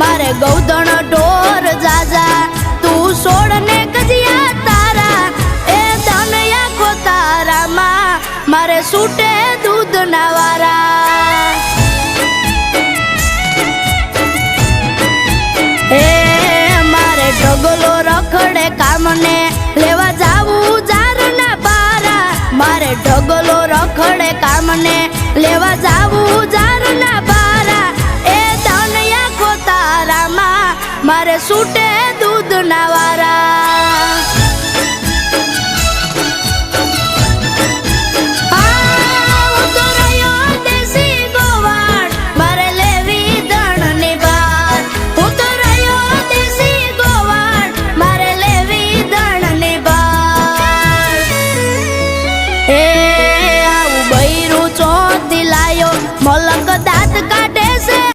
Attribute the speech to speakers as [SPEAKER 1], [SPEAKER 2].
[SPEAKER 1] मारे गौधण ढोर जाजा तू सोड़ ने गजिया तारा ए धनया को तारा मां मारे सूटे दूध ना वारा ए मारे ढगलो रखड़े काम ने लेवा जावू जार ना बारा मारे ढगलो रखड़े काम ने लेवा जावू जार ना बारा ए धनया को तारा मां मारे सूटे दूध ना वारा।